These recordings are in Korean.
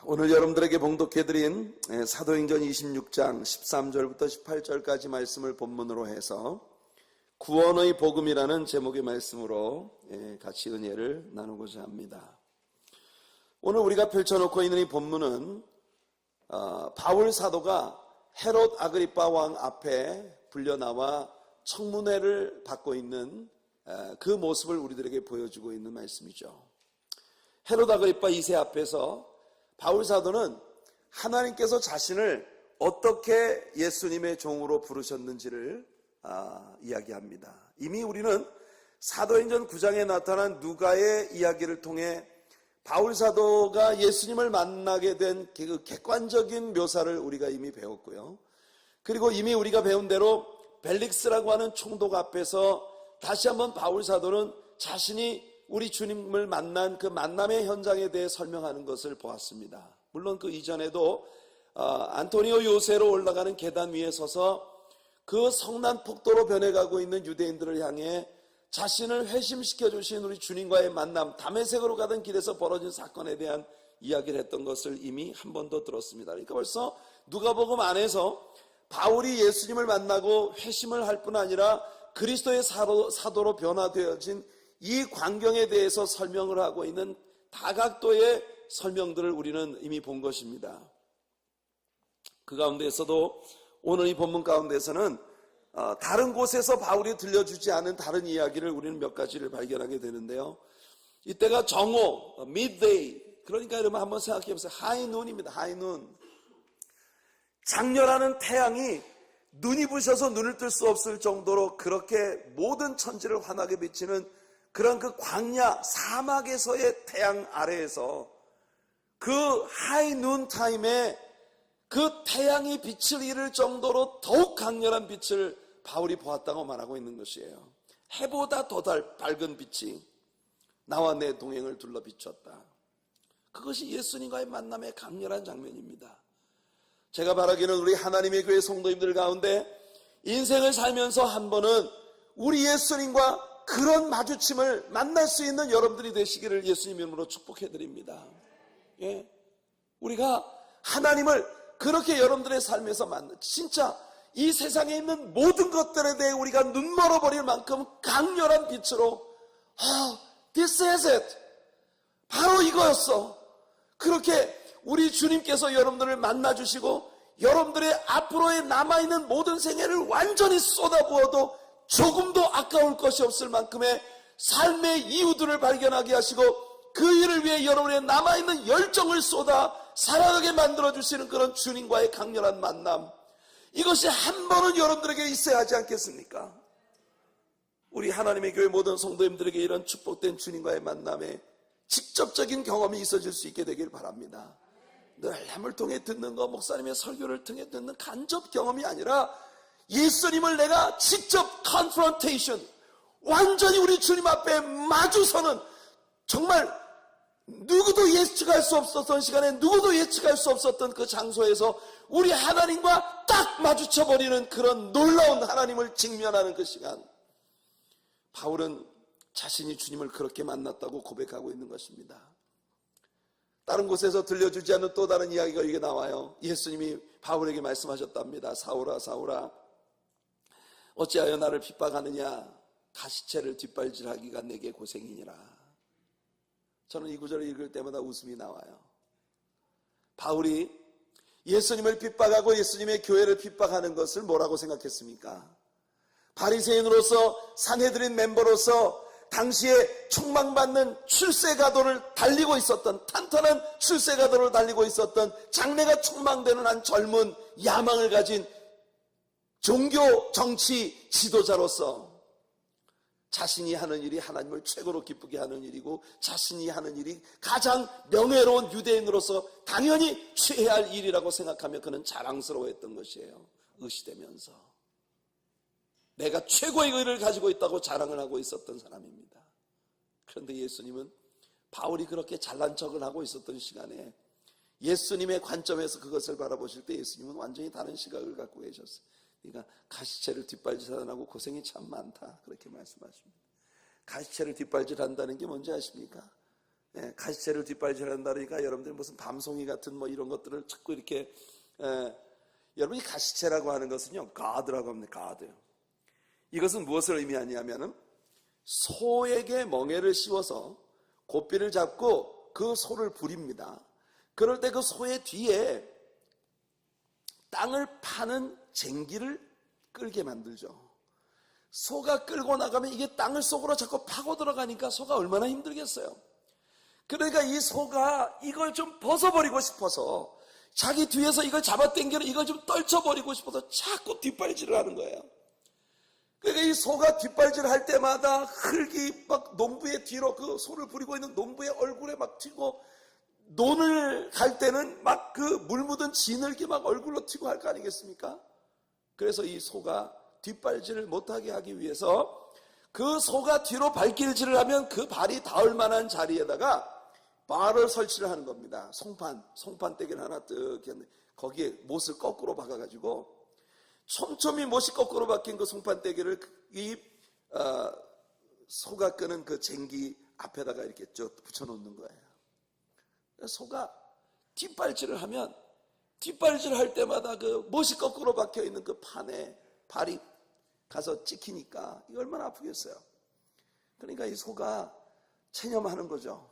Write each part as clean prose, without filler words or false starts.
오늘 여러분들에게 봉독해드린 사도행전 26장 13절부터 18절까지 말씀을 본문으로 해서 구원의 복음이라는 제목의 말씀으로 같이 은혜를 나누고자 합니다. 오늘 우리가 펼쳐놓고 있는 이 본문은 바울 사도가 헤롯 아그리파 왕 앞에 불려나와 청문회를 받고 있는 그 모습을 우리들에게 보여주고 있는 말씀이죠. 헤롯 아그리파 2세 앞에서 바울 사도는 하나님께서 자신을 어떻게 예수님의 종으로 부르셨는지를 이야기합니다. 이미 우리는 사도행전 9장에 나타난 누가의 이야기를 통해 바울 사도가 예수님을 만나게 된 그 객관적인 묘사를 우리가 이미 배웠고요. 그리고 이미 우리가 배운 대로 벨릭스라고 하는 총독 앞에서 다시 한번 바울 사도는 자신이 우리 주님을 만난 그 만남의 현장에 대해 설명하는 것을 보았습니다. 물론 그 이전에도 안토니오 요새로 올라가는 계단 위에 서서 그 성난 폭도로 변해가고 있는 유대인들을 향해 자신을 회심시켜 주신 우리 주님과의 만남, 다메섹으로 가던 길에서 벌어진 사건에 대한 이야기를 했던 것을 이미 한 번 더 들었습니다. 그러니까 벌써 누가복음 안에서 바울이 예수님을 만나고 회심을 할 뿐 아니라 그리스도의 사도로 변화되어진 이 광경에 대해서 설명을 하고 있는 다각도의 설명들을 우리는 이미 본 것입니다. 그 가운데에서도 오늘 이 본문 가운데서는 다른 곳에서 바울이 들려주지 않은 다른 이야기를 우리는 몇 가지를 발견하게 되는데요. 이때가 정오, midday, 그러니까 여러분 한번 생각해 보세요. 하이눈입니다. 하이눈. 장렬하는 태양이 눈이 부셔서 눈을 뜰 수 없을 정도로 그렇게 모든 천지를 환하게 비치는 그런 그 광야 사막에서의 태양 아래에서 그 하이눈 타임에 그 태양이 빛을 잃을 정도로 더욱 강렬한 빛을 바울이 보았다고 말하고 있는 것이에요. 해보다 더 밝은 빛이 나와 내 동행을 둘러 비췄다. 그것이 예수님과의 만남의 강렬한 장면입니다. 제가 바라기는 우리 하나님의 교회 성도님들 가운데 인생을 살면서 한 번은 우리 예수님과 그런 마주침을 만날 수 있는 여러분들이 되시기를 예수님 이름으로 축복해드립니다. 예, 우리가 하나님을 그렇게 여러분들의 삶에서 진짜 이 세상에 있는 모든 것들에 대해 우리가 눈 멀어버릴 만큼 강렬한 빛으로 this is it, 바로 이거였어. 그렇게 우리 주님께서 여러분들을 만나주시고 여러분들의 앞으로의 남아있는 모든 생애를 완전히 쏟아부어도 조금도 아까울 것이 없을 만큼의 삶의 이유들을 발견하게 하시고 그 일을 위해 여러분의 남아있는 열정을 쏟아 살아가게 만들어주시는 그런 주님과의 강렬한 만남, 이것이 한 번은 여러분들에게 있어야 하지 않겠습니까? 우리 하나님의 교회 모든 성도님들에게 이런 축복된 주님과의 만남에 직접적인 경험이 있어질 수 있게 되길 바랍니다. 늘 통해 듣는 거, 목사님의 설교를 통해 듣는 간접 경험이 아니라 예수님을 내가 직접 컨프런테이션, 완전히 우리 주님 앞에 마주서는, 정말 누구도 예측할 수 없었던 시간에 누구도 예측할 수 없었던 그 장소에서 우리 하나님과 딱 마주쳐버리는 그런 놀라운 하나님을 직면하는 그 시간, 바울은 자신이 주님을 그렇게 만났다고 고백하고 있는 것입니다. 다른 곳에서 들려주지 않는 또 다른 이야기가 이게 나와요. 예수님이 바울에게 말씀하셨답니다. 사울아 사울아 어찌하여 나를 핍박하느냐, 가시체를 뒷발질하기가 내게 고생이니라. 저는 이 구절을 읽을 때마다 웃음이 나와요. 바울이 예수님을 핍박하고 예수님의 교회를 핍박하는 것을 뭐라고 생각했습니까? 바리새인으로서, 산헤드린 멤버로서 당시에 촉망받는 출세가도를 달리고 있었던, 탄탄한 출세가도를 달리고 있었던, 장래가 촉망되는 한 젊은 야망을 가진 종교 정치 지도자로서 자신이 하는 일이 하나님을 최고로 기쁘게 하는 일이고 자신이 하는 일이 가장 명예로운 유대인으로서 당연히 취해야 할 일이라고 생각하며 그는 자랑스러워했던 것이에요. 의시되면서 내가 최고의 의를 가지고 있다고 자랑을 하고 있었던 사람입니다. 그런데 예수님은 바울이 그렇게 잘난 척을 하고 있었던 시간에 예수님의 관점에서 그것을 바라보실 때 예수님은 완전히 다른 시각을 갖고 계셨어요. 그러니까 가시체를 뒷발질하고 고생이 참 많다, 그렇게 말씀하십니다. 가시체를 뒷발질한다는 게 뭔지 아십니까? 가시채를 뒷발질한다니까 여러분들이 무슨 밤송이 같은 뭐 이런 것들을 자꾸 이렇게 여러분이 가시채라고 하는 것은요 가드라고 합니다. 가드. 이것은 무엇을 의미하냐면은 소에게 멍에를 씌워서 고삐를 잡고 그 소를 부립니다. 그럴 때 그 소의 뒤에 땅을 파는 쟁기를 끌게 만들죠. 소가 끌고 나가면 이게 땅을 속으로 자꾸 파고 들어가니까 소가 얼마나 힘들겠어요. 그러니까 이 소가 이걸 좀 벗어버리고 싶어서 자기 뒤에서 이걸 잡아당겨서 이걸 좀 떨쳐버리고 싶어서 자꾸 뒷발질을 하는 거예요. 그러니까 이 소가 뒷발질 할 때마다 흙이 막 농부의 뒤로 그 소를 부리고 있는 농부의 얼굴에 막 튀고, 논을 갈 때는 막 그 물 묻은 진흙이 막 얼굴로 튀고 할 거 아니겠습니까? 그래서 이 소가 뒷발질을 못하게 하기 위해서 그 소가 뒤로 발길질을 하면 그 발이 닿을 만한 자리에다가 발을 설치를 하는 겁니다. 송판대기를 하나 뜩 했는데 거기에 못을 거꾸로 박아가지고 촘촘히 못이 거꾸로 박힌 그 송판대기를 이 소가 끄는 그 쟁기 앞에다가 이렇게 쭉 붙여놓는 거예요. 소가 뒷발질을 하면 뒷발질 할 때마다 그 못이 거꾸로 박혀있는 그 판에 발이 가서 찍히니까 이거 얼마나 아프겠어요. 그러니까 이 소가 체념하는 거죠.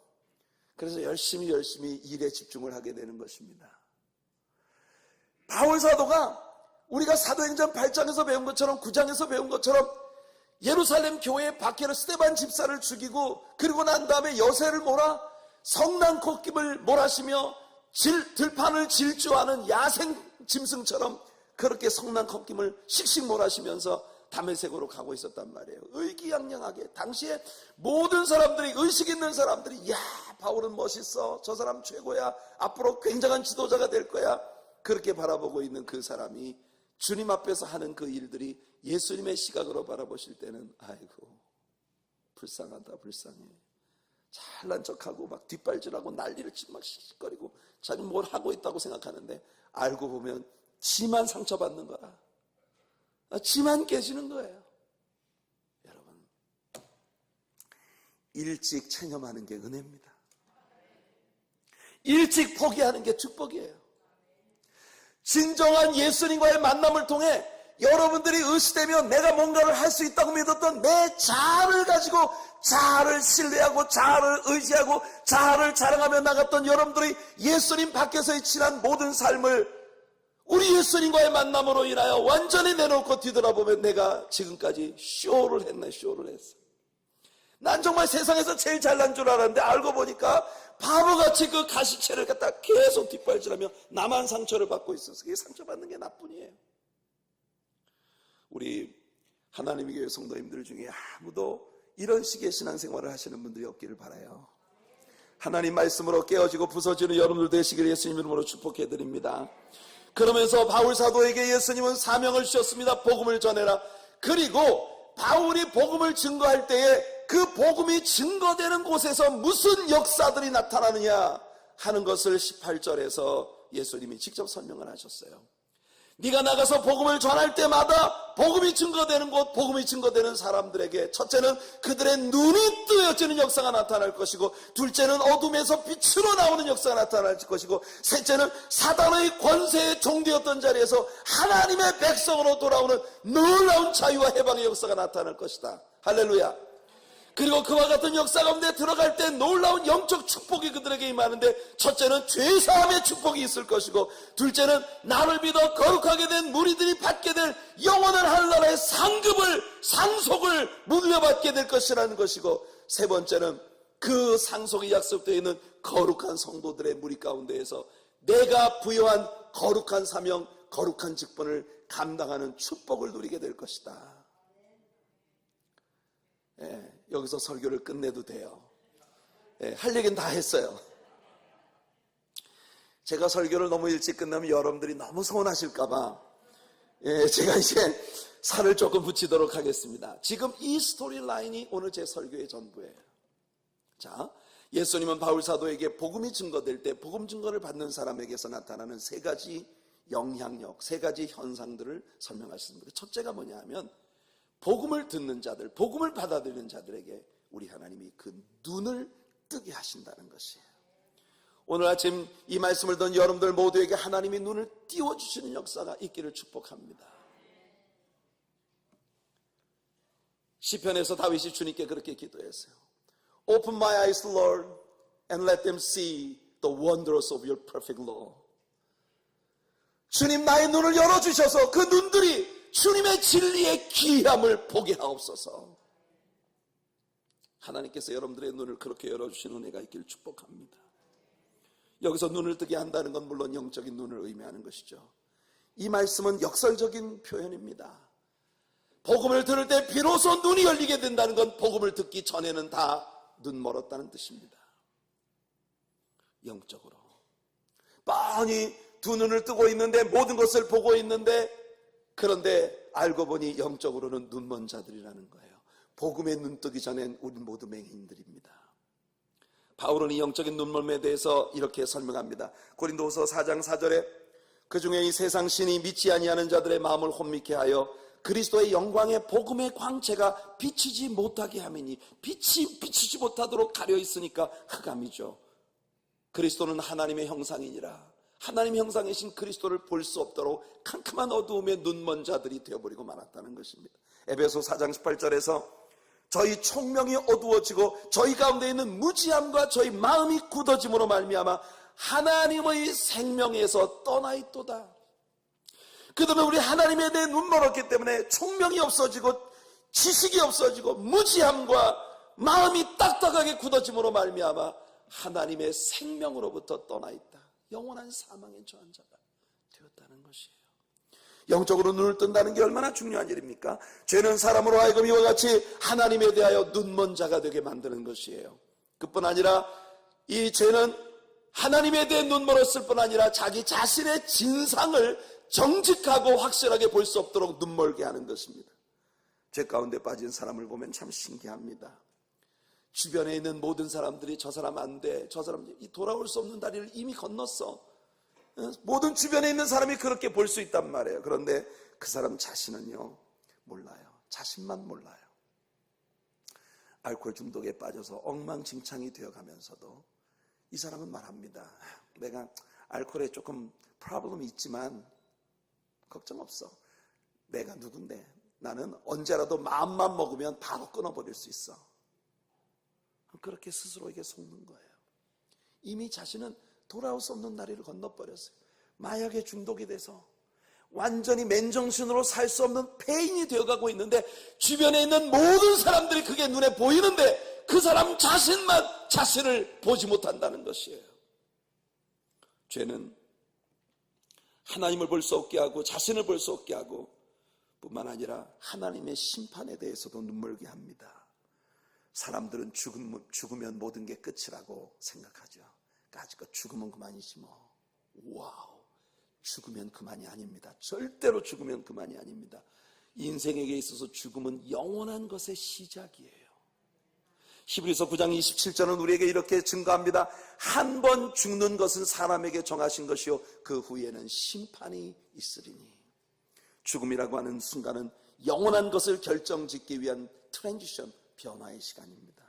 그래서 열심히 일에 집중을 하게 되는 것입니다. 바울 사도가 우리가 사도행전 8장에서 배운 것처럼 9장에서 배운 것처럼 예루살렘 교회의 박해로 스데반 집사를 죽이고 그리고 난 다음에 여세를 몰아 성난 콧김을 몰아시며 들판을 질주하는 야생 짐승처럼 그렇게 성난 콧김을 씩씩 몰아시면서 다메섹으로 가고 있었단 말이에요. 의기양양하게 당시에 모든 사람들이, 의식 있는 사람들이 야 바울은 멋있어, 저 사람 최고야, 앞으로 굉장한 지도자가 될 거야, 그렇게 바라보고 있는 그 사람이 주님 앞에서 하는 그 일들이 예수님의 시각으로 바라보실 때는 아이고 불쌍하다, 불쌍해, 잘난 척하고 막 뒷발질하고 난리를 치고 막 씩씩거리고 자기 뭘 하고 있다고 생각하는데 알고 보면 지만 상처받는 거라, 지만 깨지는 거예요. 여러분, 일찍 체념하는 게 은혜입니다. 일찍 포기하는 게 축복이에요. 진정한 예수님과의 만남을 통해 여러분들이 의시되면 내가 뭔가를 할 수 있다고 믿었던 내 자아를 가지고 자아를 신뢰하고 자아를 의지하고 자아를 자랑하며 나갔던 여러분들이 예수님 밖에서의 지난 모든 삶을 우리 예수님과의 만남으로 인하여 완전히 내놓고 뒤돌아보면 내가 지금까지 쇼를 했어. 난 정말 세상에서 제일 잘난 줄 알았는데 알고 보니까 바보같이 그 가시채를 갖다 계속 뒷발질하며 나만 상처를 받고 있어서 그게 상처받는 게 나뿐이에요. 우리 하나님의 교회 성도님들 중에 아무도 이런 식의 신앙생활을 하시는 분들이 없기를 바라요. 하나님 말씀으로 깨어지고 부서지는 여러분들 되시기를 예수님 이름으로 축복해드립니다. 그러면서 바울 사도에게 예수님은 사명을 주셨습니다. 복음을 전해라. 그리고 바울이 복음을 증거할 때에 그 복음이 증거되는 곳에서 무슨 역사들이 나타나느냐 하는 것을 18절에서 예수님이 직접 설명을 하셨어요. 네가 나가서 복음을 전할 때마다 복음이 증거되는 곳, 복음이 증거되는 사람들에게 첫째는 그들의 눈이 뜨여지는 역사가 나타날 것이고, 둘째는 어둠에서 빛으로 나오는 역사가 나타날 것이고, 셋째는 사단의 권세에 종되었던 자리에서 하나님의 백성으로 돌아오는 놀라운 자유와 해방의 역사가 나타날 것이다. 할렐루야. 그리고 그와 같은 역사 가운데 들어갈 때 놀라운 영적 축복이 그들에게 임하는데, 첫째는 죄사함의 축복이 있을 것이고, 둘째는 나를 믿어 거룩하게 된 무리들이 받게 될 영원한 하늘나라의 상속을 물려받게 될 것이라는 것이고, 세 번째는 그 상속이 약속되어 있는 거룩한 성도들의 무리 가운데에서 내가 부여한 거룩한 사명, 거룩한 직분을 감당하는 축복을 누리게 될 것이다. 여기서 설교를 끝내도 돼요. 할 얘기는 다 했어요. 제가 설교를 너무 일찍 끝나면 여러분들이 너무 서운하실까봐 제가 이제 살을 조금 붙이도록 하겠습니다. 지금 이 스토리 라인이 오늘 제 설교의 전부예요. 자, 예수님은 바울 사도에게 복음이 증거될 때 복음 증거를 받는 사람에게서 나타나는 세 가지 영향력, 세 가지 현상들을 설명하셨습니다. 첫째가 뭐냐 하면, 복음을 듣는 자들, 복음을 받아들이는 자들에게 우리 하나님이 그 눈을 뜨게 하신다는 것이에요. 오늘 아침 이 말씀을 듣는 여러분들 모두에게 하나님이 눈을 띄워주시는 역사가 있기를 축복합니다. 시편에서 다윗이 주님께 그렇게 기도했어요. Open my eyes, Lord, and let them see the wonders of your perfect law. 주님, 나의 눈을 열어주셔서 그 눈들이 주님의 진리의 귀함을 보게 하옵소서. 하나님께서 여러분들의 눈을 그렇게 열어주시는 은혜가 있기를 축복합니다. 여기서 눈을 뜨게 한다는 건 물론 영적인 눈을 의미하는 것이죠. 이 말씀은 역설적인 표현입니다. 복음을 들을 때 비로소 눈이 열리게 된다는 건 복음을 듣기 전에는 다 눈 멀었다는 뜻입니다. 영적으로 뻔히 두 눈을 뜨고 있는데 모든 것을 보고 있는데, 그런데 알고 보니 영적으로는 눈먼 자들이라는 거예요. 복음에 눈 뜨기 전엔 우리 모두 맹인들입니다. 바울은 이 영적인 눈멀음에 대해서 이렇게 설명합니다. 고린도후서 4장 4절에 그 중에 이 세상 신이 믿지 아니하는 자들의 마음을 혼미케 하여 그리스도의 영광의 복음의 광채가 비치지 못하게 하매니, 빛이 비치지 못하도록 가려 있으니까 흑암이죠. 그리스도는 하나님의 형상이니라. 하나님의 형상이신 그리스도를 볼 수 없도록 캄캄한 어두움에 눈먼 자들이 되어버리고 말았다는 것입니다. 에베소 4장 18절에서 저희 총명이 어두워지고 저희 가운데 있는 무지함과 저희 마음이 굳어짐으로 말미암아 하나님의 생명에서 떠나 있도다. 그다음에 우리 하나님에 대해 눈멀었기 때문에 총명이 없어지고 지식이 없어지고 무지함과 마음이 딱딱하게 굳어짐으로 말미암아 하나님의 생명으로부터 떠나 있다. 영원한 사망에 처한 자가 되었다는 것이에요. 영적으로 눈을 뜬다는 게 얼마나 중요한 일입니까? 죄는 사람으로 하여금 이와 같이 하나님에 대하여 눈먼 자가 되게 만드는 것이에요. 그뿐 아니라 이 죄는 하나님에 대해 눈멀었을 뿐 아니라 자기 자신의 진상을 정직하고 확실하게 볼 수 없도록 눈멀게 하는 것입니다. 죄 가운데 빠진 사람을 보면 참 신기합니다. 주변에 있는 모든 사람들이 저 사람 안 돼, 저 사람 돌아올 수 없는 다리를 이미 건넜어. 모든 주변에 있는 사람이 그렇게 볼 수 있단 말이에요. 그런데 그 사람 자신은요, 몰라요. 자신만 몰라요. 알코올 중독에 빠져서 엉망진창이 되어가면서도 이 사람은 말합니다. 내가 알코올에 조금 프로블럼이 있지만 걱정 없어. 내가 누군데? 나는 언제라도 마음만 먹으면 바로 끊어버릴 수 있어. 그렇게 스스로에게 속는 거예요. 이미 자신은 돌아올 수 없는 다리를 건너버렸어요. 마약에 중독이 돼서 완전히 맨정신으로 살 수 없는 폐인이 되어가고 있는데, 주변에 있는 모든 사람들이 그게 눈에 보이는데 그 사람 자신만 자신을 보지 못한다는 것이에요. 죄는 하나님을 볼 수 없게 하고 자신을 볼 수 없게 하고 뿐만 아니라 하나님의 심판에 대해서도 눈멀게 합니다. 사람들은 죽으면 모든 게 끝이라고 생각하죠. 까짓것 죽으면 그만이지 뭐. 와우, 죽으면 그만이 아닙니다. 절대로 죽으면 그만이 아닙니다. 인생에게 있어서 죽음은 영원한 것의 시작이에요. 히브리서 9장 27절은 우리에게 이렇게 증거합니다. 한 번 죽는 것은 사람에게 정하신 것이요 그 후에는 심판이 있으리니. 죽음이라고 하는 순간은 영원한 것을 결정짓기 위한 트랜지션, 변화의 시간입니다.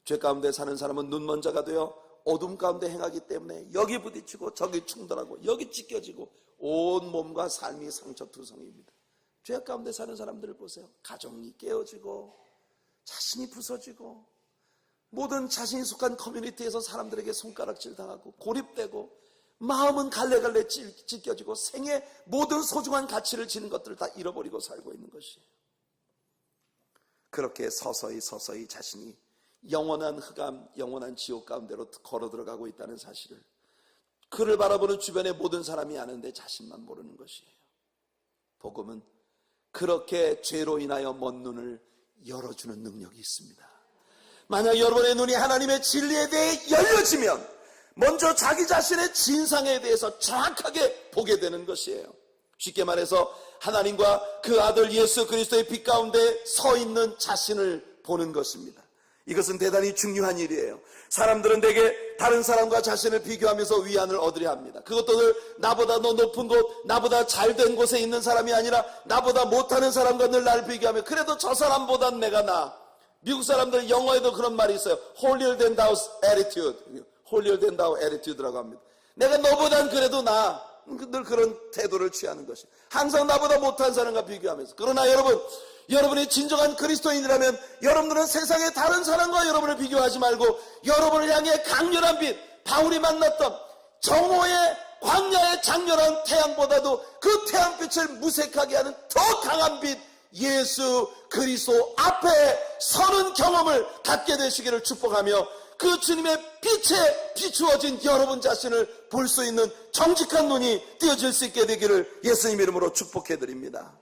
죄 가운데 사는 사람은 눈먼 자가 되어 어둠 가운데 행하기 때문에 여기 부딪히고 저기 충돌하고 여기 찢겨지고 온 몸과 삶이 상처투성입니다. 죄 가운데 사는 사람들을 보세요. 가정이 깨어지고 자신이 부서지고 모든 자신이 속한 커뮤니티에서 사람들에게 손가락질 당하고 고립되고 마음은 갈래갈래 찢겨지고 생의 모든 소중한 가치를 지닌 것들을 다 잃어버리고 살고 있는 것이에요. 그렇게 서서히 자신이 영원한 흑암, 영원한 지옥 가운데로 걸어 들어가고 있다는 사실을 그를 바라보는 주변의 모든 사람이 아는데 자신만 모르는 것이에요. 복음은 그렇게 죄로 인하여 먼 눈을 열어주는 능력이 있습니다. 만약 여러분의 눈이 하나님의 진리에 대해 열려지면 먼저 자기 자신의 진상에 대해서 정확하게 보게 되는 것이에요. 쉽게 말해서 하나님과 그 아들 예수 그리스도의 빛 가운데 서 있는 자신을 보는 것입니다. 이것은 대단히 중요한 일이에요. 사람들은 대개 다른 사람과 자신을 비교하면서 위안을 얻으려 합니다. 그것도 늘 나보다 더 높은 곳, 나보다 잘된 곳에 있는 사람이 아니라 나보다 못하는 사람과 늘 나를 비교하며 그래도 저 사람보단 내가 나아. 미국 사람들 영어에도 그런 말이 있어요. holier than thou attitude. holier than thou attitude라고 합니다. 내가 너보단 그래도 늘 그런 태도를 취하는 것이. 항상 나보다 못한 사람과 비교하면서. 그러나 여러분이 진정한 그리스도인이라면 여러분들은 세상의 다른 사람과 여러분을 비교하지 말고 여러분을 향해 강렬한 빛, 바울이 만났던 정오의 광야의 장렬한 태양보다도 그 태양빛을 무색하게 하는 더 강한 빛, 예수 그리스도 앞에 서는 경험을 갖게 되시기를 축복하며 그 주님의 빛에 비추어진 여러분 자신을 볼 수 있는 정직한 눈이 띄어질 수 있게 되기를 예수님 이름으로 축복해드립니다.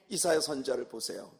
이사야 선지자를 보세요.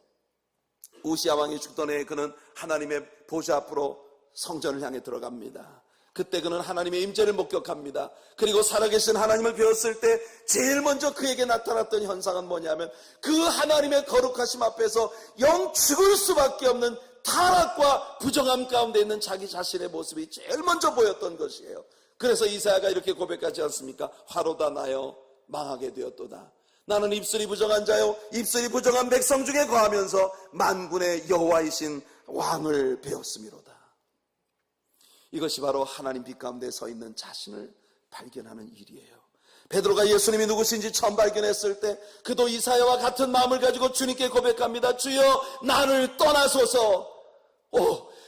우시야 왕이 죽던 해에 그는 하나님의 보좌 앞으로 성전을 향해 들어갑니다. 그때 그는 하나님의 임재를 목격합니다. 그리고 살아계신 하나님을 배웠을 때 제일 먼저 그에게 나타났던 현상은 뭐냐면 그 하나님의 거룩하심 앞에서 영 죽을 수밖에 없는 타락과 부정함 가운데 있는 자기 자신의 모습이 제일 먼저 보였던 것이에요. 그래서 이사야가 이렇게 고백하지 않습니까? 화로다 나여 망하게 되었도다. 나는 입술이 부정한 자요 입술이 부정한 백성 중에 거하면서 만군의 여호와이신 왕을 배웠음이로다. 이것이 바로 하나님 빛 가운데 서 있는 자신을 발견하는 일이에요. 베드로가 예수님이 누구신지 처음 발견했을 때 그도 이사야와 같은 마음을 가지고 주님께 고백합니다. 주여 나를 떠나소서.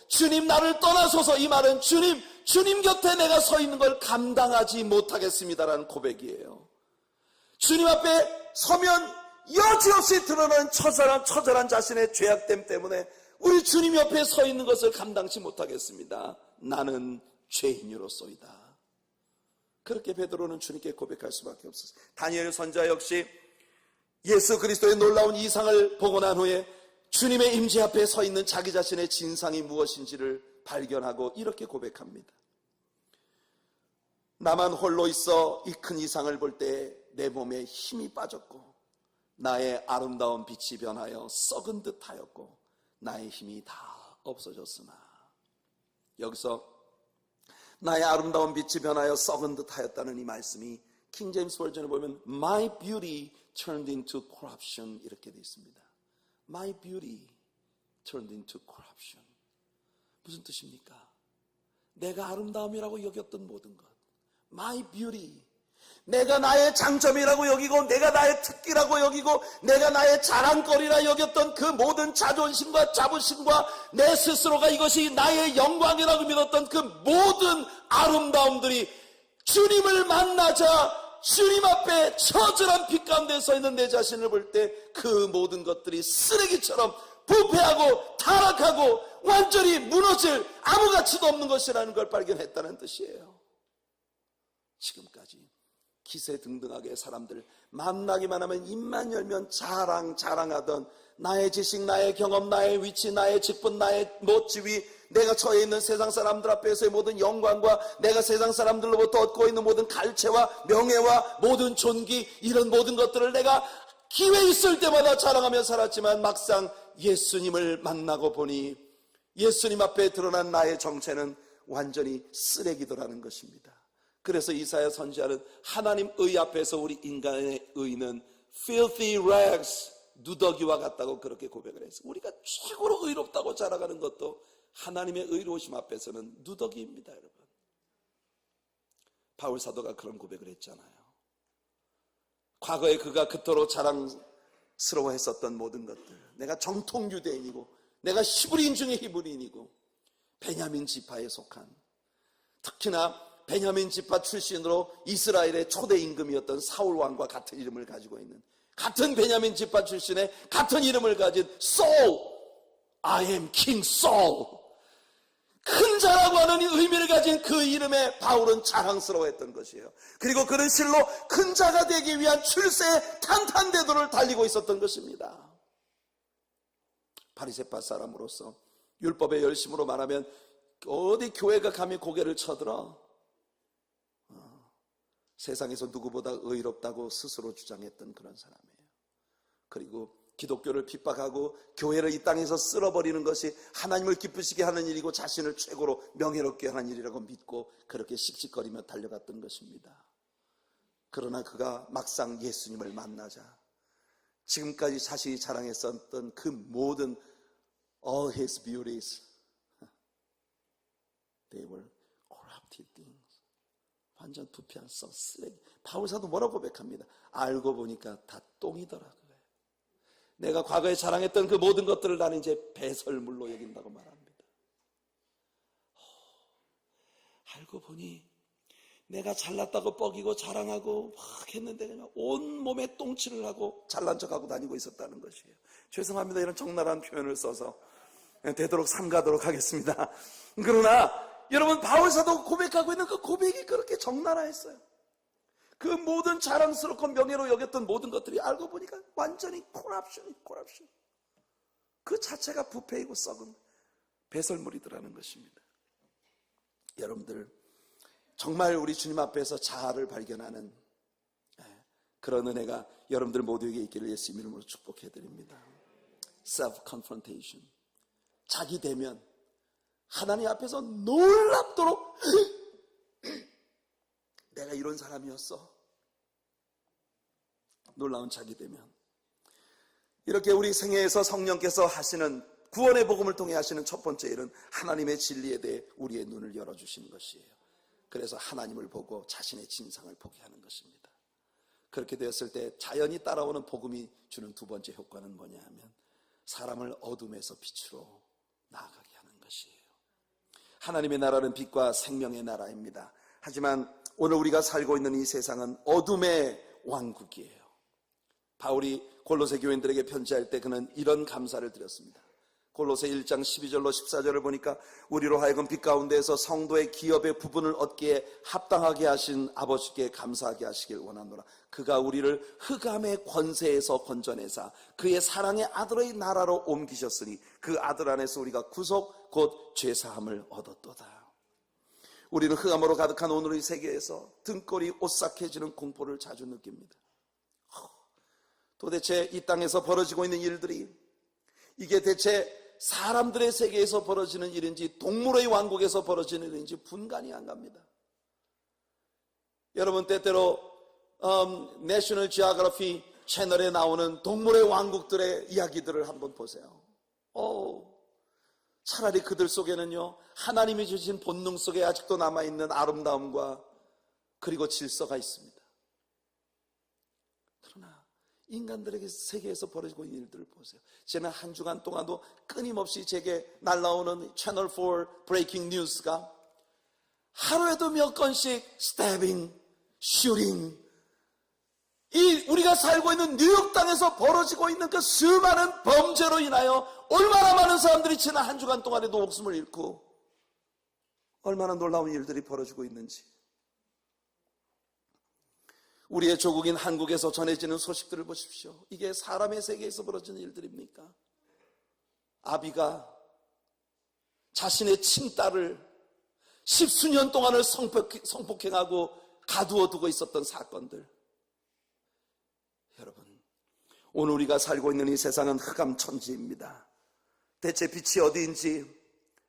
주님 나를 떠나소서. 이 말은 주님 곁에 내가 서 있는 걸 감당하지 못하겠습니다라는 고백이에요. 주님 앞에 서면 여지없이 드러나는 처절한 자신의 죄악됨 때문에 우리 주님 옆에 서 있는 것을 감당치 못하겠습니다. 나는 죄인으로소이다. 그렇게 베드로는 주님께 고백할 수밖에 없었어요. 다니엘 선지자 역시 예수 그리스도의 놀라운 이상을 보고 난 후에 주님의 임재 앞에 서 있는 자기 자신의 진상이 무엇인지를 발견하고 이렇게 고백합니다. 나만 홀로 있어 이 큰 이상을 볼 때 내 몸에 힘이 빠졌고 나의 아름다운 빛이 변하여 썩은 듯 하였고 나의 힘이 다 없어졌으나. 여기서 나의 아름다운 빛이 변하여 썩은 듯 하였다는 이 말씀이 킹 제임스 버전에 보면 My beauty turned into corruption 이렇게 되어 있습니다. My beauty turned into corruption. 무슨 뜻입니까? 내가 아름다움이라고 여겼던 모든 것, My beauty, 내가 나의 장점이라고 여기고 내가 나의 특기라고 여기고 내가 나의 자랑거리라 여겼던 그 모든 자존심과 자부심과 내 스스로가 이것이 나의 영광이라고 믿었던 그 모든 아름다움들이 주님을 만나자 주님 앞에 처절한 빛 가운데 서 있는 내 자신을 볼 때 그 모든 것들이 쓰레기처럼 부패하고 타락하고 완전히 무너질 아무 가치도 없는 것이라는 걸 발견했다는 뜻이에요. 지금까지 기세등등하게 사람들 만나기만 하면 입만 열면 자랑하던 나의 지식, 나의 경험, 나의 위치, 나의 직분, 나의 지위, 내가 처해 있는 세상 사람들 앞에서의 모든 영광과 내가 세상 사람들로부터 얻고 있는 모든 갈채와 명예와 모든 존귀, 이런 모든 것들을 내가 기회 있을 때마다 자랑하며 살았지만 막상 예수님을 만나고 보니 예수님 앞에 드러난 나의 정체는 완전히 쓰레기더라는 것입니다. 그래서 이사야 선지자는 하나님 의 앞에서 우리 인간의 의는 filthy rags, 누더기와 같다고 그렇게 고백을 했어요. 우리가 최고로 의롭다고 자랑하는 것도 하나님의 의로우심 앞에서는 누더기입니다, 여러분. 바울 사도가 그런 고백을 했잖아요. 과거에 그가 그토록 자랑스러워했었던 모든 것들, 내가 정통 유대인이고 내가 히브리인 중에 히브리인이고 베냐민 지파에 속한, 특히나 베냐민 지파 출신으로 이스라엘의 초대 임금이었던 사울 왕과 같은 이름을 가지고 있는, 같은 베냐민 지파 출신의 같은 이름을 가진 Saul, I am King Saul, 큰 자라고 하는 의미를 가진 그 이름에 바울은 자랑스러워했던 것이에요. 그리고 그는 실로 큰 자가 되기 위한 출세의 탄탄대도를 달리고 있었던 것입니다. 바리새파 사람으로서 율법의 열심으로 말하면 어디 교회가 가면 고개를 쳐들어 세상에서 누구보다 의롭다고 스스로 주장했던 그런 사람이에요. 그리고 기독교를 핍박하고 교회를 이 땅에서 쓸어버리는 것이 하나님을 기쁘시게 하는 일이고 자신을 최고로 명예롭게 하는 일이라고 믿고 그렇게 씩씩거리며 달려갔던 것입니다. 그러나 그가 막상 예수님을 만나자 지금까지 자신이 자랑했었던 그 모든 all his beauties, they were corrupted things. 완전 부패한 쓰레기. 바울사도 뭐라고 고백합니다. 알고 보니까 다 똥이더라고요. 내가 과거에 자랑했던 그 모든 것들을 나는 이제 배설물로 여긴다고 말합니다. 알고 보니 내가 잘났다고 뻐기고 자랑하고 막 했는데 그냥 온몸에 똥칠을 하고 잘난 척하고 다니고 있었다는 것이에요. 죄송합니다. 이런 적나라한 표현을 써서 되도록 삼가도록 하겠습니다. 그러나 여러분, 바울사도 고백하고 있는 그 고백이 그렇게 적나라했어요. 그 모든 자랑스럽고 명예로 여겼던 모든 것들이 알고 보니까 완전히 콜랍션. 그 자체가 부패이고 썩은 배설물이더라는 것입니다. 여러분들, 정말 우리 주님 앞에서 자아를 발견하는 그런 은혜가 여러분들 모두에게 있기를 예수님 이름으로 축복해드립니다. Self-confrontation. 자기 대면. 하나님 앞에서 놀랍도록 내가 이런 사람이었어. 놀라운 자기 대면. 이렇게 우리 생애에서 성령께서 하시는 구원의 복음을 통해 하시는 첫 번째 일은 하나님의 진리에 대해 우리의 눈을 열어주시는 것이에요. 그래서 하나님을 보고 자신의 진상을 보게 하는 것입니다. 그렇게 되었을 때 자연히 따라오는 복음이 주는 두 번째 효과는 뭐냐 하면 사람을 어둠에서 빛으로 나아가게 하는 것이에요. 하나님의 나라는 빛과 생명의 나라입니다. 하지만 오늘 우리가 살고 있는 이 세상은 어둠의 왕국이에요. 바울이 골로새 교인들에게 편지할 때 그는 이런 감사를 드렸습니다. 골로새 1장 12절로 14절을 보니까 우리로 하여금 빛 가운데에서 성도의 기업의 부분을 얻기에 합당하게 하신 아버지께 감사하게 하시길 원하노라. 그가 우리를 흑암의 권세에서 건져내사 그의 사랑의 아들의 나라로 옮기셨으니 그 아들 안에서 우리가 구속 곧 죄사함을 얻었도다. 우리는 흑암으로 가득한 오늘의 세계에서 등골이 오싹해지는 공포를 자주 느낍니다. 도대체 이 땅에서 벌어지고 있는 일들이 이게 대체 사람들의 세계에서 벌어지는 일인지 동물의 왕국에서 벌어지는 일인지 분간이 안 갑니다. 여러분, 때때로 내셔널 지오그래피 채널에 나오는 동물의 왕국들의 이야기들을 한번 보세요. 차라리 그들 속에는요, 하나님이 주신 본능 속에 아직도 남아있는 아름다움과 그리고 질서가 있습니다. 그러나 인간들에게 세계에서 벌어지고 있는 일들을 보세요. 저는 한 주간 동안도 끊임없이 제게 날라오는 채널 4 브레이킹 뉴스가 하루에도 몇 건씩 스태빙, 슈팅, 이 우리가 살고 있는 뉴욕 땅에서 벌어지고 있는 그 수많은 범죄로 인하여 얼마나 많은 사람들이 지난 한 주간 동안에도 목숨을 잃고 얼마나 놀라운 일들이 벌어지고 있는지, 우리의 조국인 한국에서 전해지는 소식들을 보십시오. 이게 사람의 세계에서 벌어지는 일들입니까? 아비가 자신의 친딸을 10수년 동안을 성폭행하고 가두어 두고 있었던 사건들. 여러분, 오늘 우리가 살고 있는 이 세상은 흑암천지입니다. 대체 빛이 어디인지,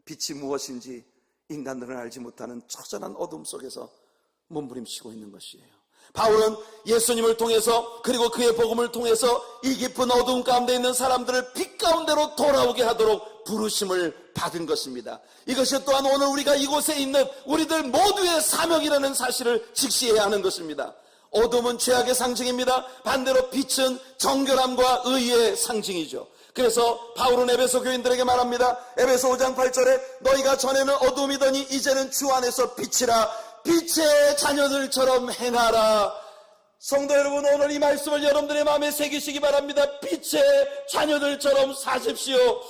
빛이 무엇인지 인간들은 알지 못하는 처절한 어둠 속에서 몸부림치고 있는 것이에요. 바울은 예수님을 통해서 그리고 그의 복음을 통해서 이 깊은 어두움 가운데 있는 사람들을 빛 가운데로 돌아오게 하도록 부르심을 받은 것입니다. 이것이 또한 오늘 우리가 이곳에 있는 우리들 모두의 사명이라는 사실을 직시해야 하는 것입니다. 어둠은 죄악의 상징입니다. 반대로 빛은 정결함과 의의 상징이죠. 그래서 바울은 에베소 교인들에게 말합니다. 에베소 5장 8절에 너희가 전에는 어둠이더니 이제는 주 안에서 빛이라, 빛의 자녀들처럼 행하라. 성도 여러분, 오늘 이 말씀을 여러분들의 마음에 새기시기 바랍니다. 빛의 자녀들처럼 사십시오.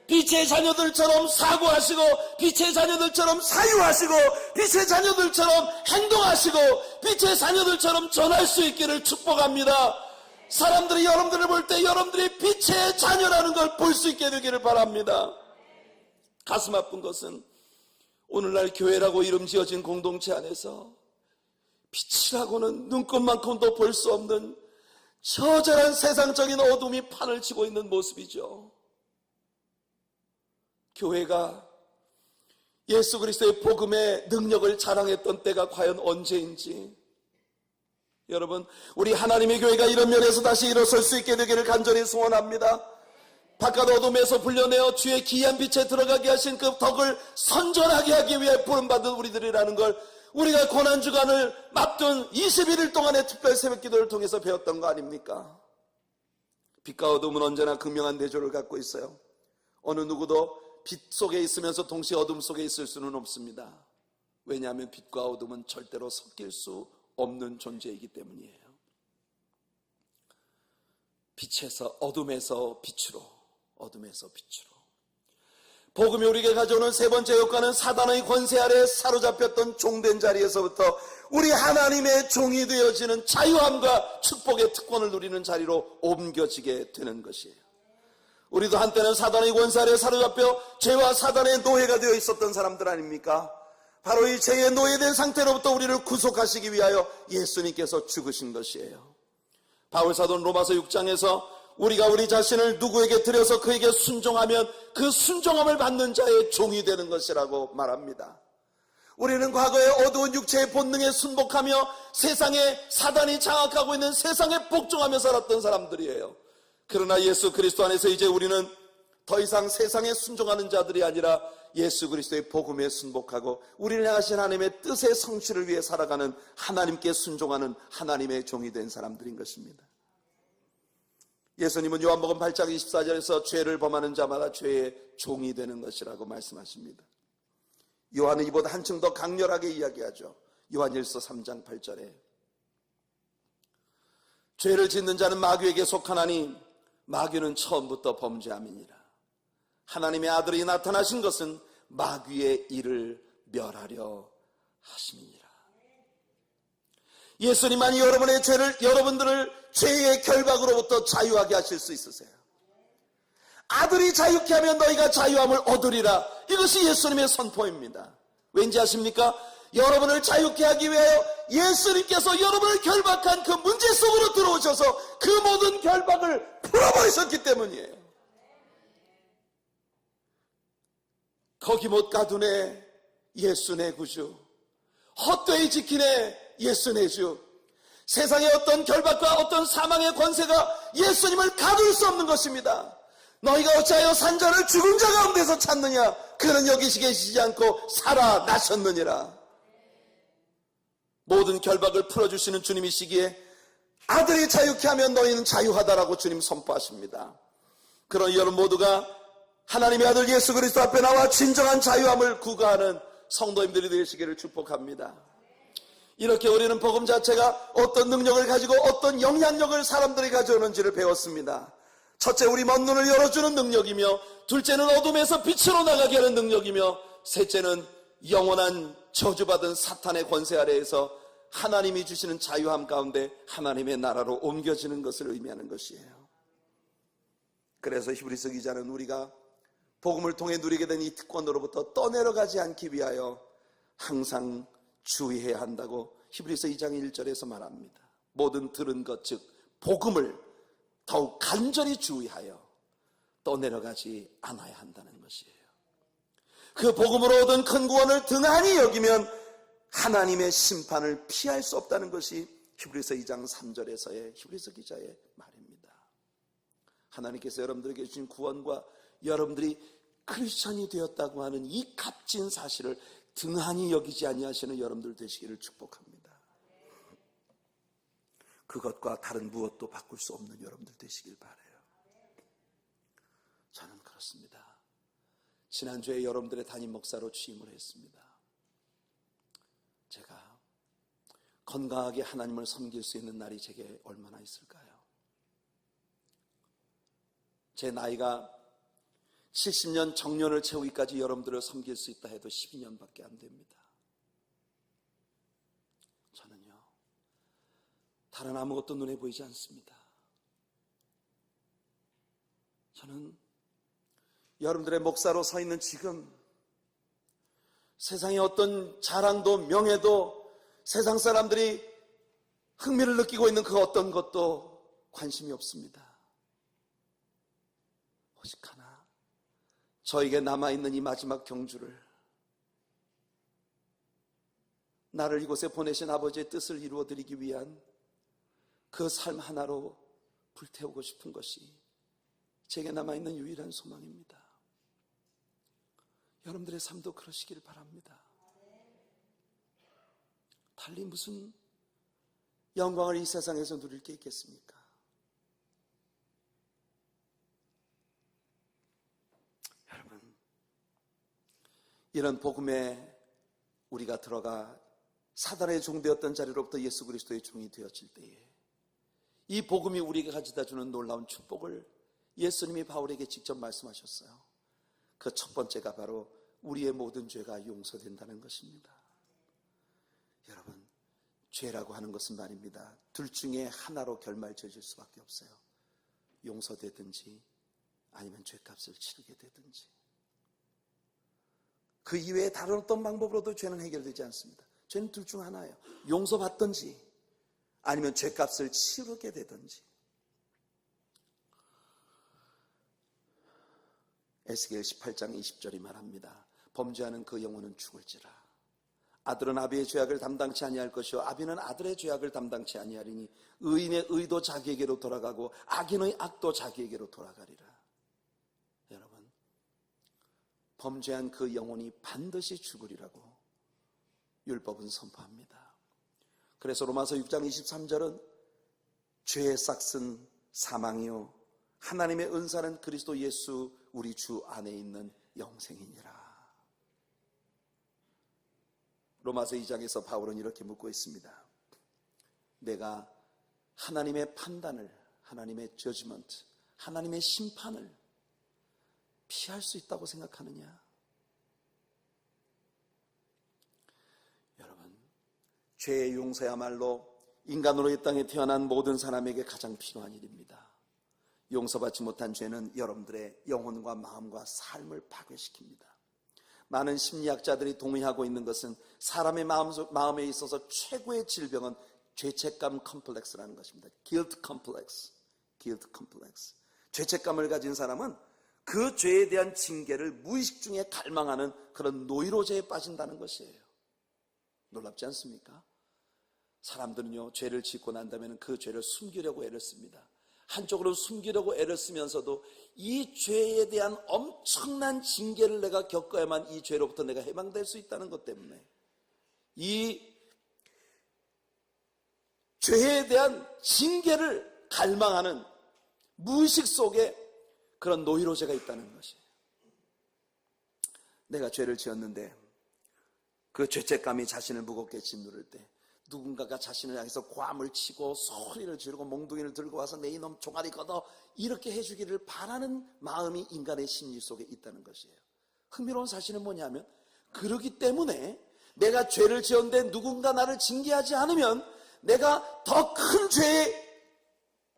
빛의 자녀들처럼 사고하시고, 빛의 자녀들처럼 사유하시고, 빛의 자녀들처럼 행동하시고, 빛의 자녀들처럼 전할 수 있기를 축복합니다. 사람들이 여러분들을 볼 때 여러분들이 빛의 자녀라는 걸 볼 수 있게 되기를 바랍니다. 가슴 아픈 것은 오늘날 교회라고 이름 지어진 공동체 안에서 빛이라고는 눈꽃만큼도 볼 수 없는 처절한 세상적인 어둠이 판을 치고 있는 모습이죠. 교회가 예수 그리스도의 복음의 능력을 자랑했던 때가 과연 언제인지, 여러분, 우리 하나님의 교회가 이런 면에서 다시 일어설 수 있게 되기를 간절히 소원합니다. 바깥 어둠에서 불려내어 주의 기이한 빛에 들어가게 하신 그 덕을 선전하게 하기 위해 부름받은 우리들이라는 걸 우리가 고난주간을 맞둔 21일 동안의 특별 새벽기도를 통해서 배웠던 거 아닙니까? 빛과 어둠은 언제나 극명한 내조를 갖고 있어요. 어느 누구도 빛 속에 있으면서 동시에 어둠 속에 있을 수는 없습니다. 왜냐하면 빛과 어둠은 절대로 섞일 수 없는 존재이기 때문이에요. 빛에서 어둠에서 빛으로, 어둠에서 빛으로. 복음이 우리에게 가져오는 세 번째 효과는 사단의 권세 아래 사로잡혔던 종된 자리에서부터 우리 하나님의 종이 되어지는 자유함과 축복의 특권을 누리는 자리로 옮겨지게 되는 것이에요. 우리도 한때는 사단의 권세 아래 사로잡혀 죄와 사단의 노예가 되어 있었던 사람들 아닙니까? 바로 이 죄의 노예된 상태로부터 우리를 구속하시기 위하여 예수님께서 죽으신 것이에요. 바울사도는 로마서 6장에서 우리가 우리 자신을 누구에게 드려서 그에게 순종하면 그 순종함을 받는 자의 종이 되는 것이라고 말합니다. 우리는 과거의 어두운 육체의 본능에 순복하며 세상에 사단이 장악하고 있는 세상에 복종하며 살았던 사람들이에요. 그러나 예수 그리스도 안에서 이제 우리는 더 이상 세상에 순종하는 자들이 아니라 예수 그리스도의 복음에 순복하고 우리를 향하신 하나님의 뜻의 성취를 위해 살아가는 하나님께 순종하는 하나님의 종이 된 사람들인 것입니다. 예수님은 요한복음 8장 24절에서 죄를 범하는 자마다 죄의 종이 되는 것이라고 말씀하십니다. 요한은 이보다 한층 더 강렬하게 이야기하죠. 요한일서 3장 8절에 죄를 짓는 자는 마귀에게 속하나니 마귀는 처음부터 범죄함이니라. 하나님의 아들이 나타나신 것은 마귀의 일을 멸하려 하심이니라. 예수님만이 여러분들을 죄의 결박으로부터 자유하게 하실 수 있으세요. 아들이 자유케 하면 너희가 자유함을 얻으리라. 이것이 예수님의 선포입니다. 왠지 아십니까? 여러분을 자유케 하기 위하여 예수님께서 여러분을 결박한 그 문제 속으로 들어오셔서 그 모든 결박을 풀어버리셨기 때문이에요. 거기 못 가두네 예수 내 구주, 헛되이 지키네 예수 내 주. 세상의 어떤 결박과 어떤 사망의 권세가 예수님을 가둘 수 없는 것입니다. 너희가 어찌하여 산자를 죽은 자 가운데서 찾느냐? 그는 여기 계시지 않고 살아나셨느니라. 모든 결박을 풀어주시는 주님이시기에 아들이 자유케 하면 너희는 자유하다라고 주님 선포하십니다. 그러니 여러분 모두가 하나님의 아들 예수 그리스도 앞에 나와 진정한 자유함을 구가하는 성도님들이 되시기를 축복합니다. 이렇게 우리는 복음 자체가 어떤 능력을 가지고 어떤 영향력을 사람들이 가져오는지를 배웠습니다. 첫째, 우리 먼 눈을 열어주는 능력이며, 둘째는 어둠에서 빛으로 나가게 하는 능력이며, 셋째는 영원한 저주받은 사탄의 권세 아래에서 하나님이 주시는 자유함 가운데 하나님의 나라로 옮겨지는 것을 의미하는 것이에요. 그래서 히브리서 기자는 우리가 복음을 통해 누리게 된 이 특권으로부터 떠내려가지 않기 위하여 항상 주의해야 한다고 히브리서 2장 1절에서 말합니다. 모든 들은 것 즉 복음을 더욱 간절히 주의하여 떠내려가지 않아야 한다는 것이에요. 그 복음으로 얻은 큰 구원을 등한히 여기면 하나님의 심판을 피할 수 없다는 것이 히브리서 2장 3절에서의 히브리서 기자의 말입니다. 하나님께서 여러분들에게 주신 구원과 여러분들이 크리스천이 되었다고 하는 이 값진 사실을 등한히 여기지 아니하시는 여러분들 되시기를 축복합니다. 그것과 다른 무엇도 바꿀 수 없는 여러분들 되시길 바라요. 저는 그렇습니다. 지난주에 여러분들의 담임 목사로 취임을 했습니다. 제가 건강하게 하나님을 섬길 수 있는 날이 제게 얼마나 있을까요? 제 나이가 70년 정년을 채우기까지 여러분들을 섬길 수 있다 해도 12년밖에 안 됩니다. 저는요, 다른 아무것도 눈에 보이지 않습니다. 저는 여러분들의 목사로 서 있는 지금 세상의 어떤 자랑도 명예도 세상 사람들이 흥미를 느끼고 있는 그 어떤 것도 관심이 없습니다. 오직 하나, 저에게 남아있는 이 마지막 경주를 나를 이곳에 보내신 아버지의 뜻을 이루어드리기 위한 그 삶 하나로 불태우고 싶은 것이 제게 남아있는 유일한 소망입니다. 여러분들의 삶도 그러시기를 바랍니다. 달리 무슨 영광을 이 세상에서 누릴 게 있겠습니까? 여러분, 이런 복음에 우리가 들어가 사단의 종되었던 자리로부터 예수 그리스도의 종이 되어질 때에 이 복음이 우리에게 가져다 주는 놀라운 축복을 예수님이 바울에게 직접 말씀하셨어요. 그 첫 번째가 바로 우리의 모든 죄가 용서된다는 것입니다. 여러분, 죄라고 하는 것은 말입니다, 둘 중에 하나로 결말져질 수밖에 없어요. 용서되든지 아니면 죄값을 치르게 되든지. 그 이외에 다른 어떤 방법으로도 죄는 해결되지 않습니다. 죄는 둘 중 하나예요. 용서받든지 아니면 죄값을 치르게 되든지. 에스겔 18장 20절이 말합니다. 범죄하는 그 영혼은 죽을지라. 아들은 아비의 죄악을 담당치 아니할 것이요 아비는 아들의 죄악을 담당치 아니하리니 의인의 의도 자기에게로 돌아가고 악인의 악도 자기에게로 돌아가리라. 여러분, 범죄한 그 영혼이 반드시 죽으리라고 율법은 선포합니다. 그래서 로마서 6장 23절은 죄의 싹은 사망이요 하나님의 은사는 그리스도 예수 우리 주 안에 있는 영생이니라. 로마서 2장에서 바울은 이렇게 묻고 있습니다. 내가 하나님의 판단을, 하나님의 저지먼트, 하나님의 심판을 피할 수 있다고 생각하느냐? 여러분, 죄의 용서야말로 인간으로 이 땅에 태어난 모든 사람에게 가장 필요한 일입니다. 용서받지 못한 죄는 여러분들의 영혼과 마음과 삶을 파괴시킵니다. 많은 심리학자들이 동의하고 있는 것은 사람의 마음에 있어서 최고의 질병은 죄책감 컴플렉스라는 것입니다. guilt complex. 죄책감을 가진 사람은 그 죄에 대한 징계를 무의식 중에 갈망하는 그런 노이로제에 빠진다는 것이에요. 놀랍지 않습니까? 사람들은요, 죄를 짓고 난 다음에는 그 죄를 숨기려고 애를 씁니다. 한쪽으로 숨기려고 애를 쓰면서도 이 죄에 대한 엄청난 징계를 내가 겪어야만 이 죄로부터 내가 해방될 수 있다는 것 때문에 이 죄에 대한 징계를 갈망하는 무의식 속에 그런 노이로제가 있다는 것이에요. 내가 죄를 지었는데 그 죄책감이 자신을 무겁게 짓누를 때 누군가가 자신을 향해서 고함을 치고 소리를 지르고 몽둥이를 들고 와서 내 이놈 종아리 걷어 이렇게 해주기를 바라는 마음이 인간의 심리 속에 있다는 것이에요. 흥미로운 사실은 뭐냐면 그러기 때문에 내가 죄를 지었는데 누군가 나를 징계하지 않으면 내가 더 큰 죄에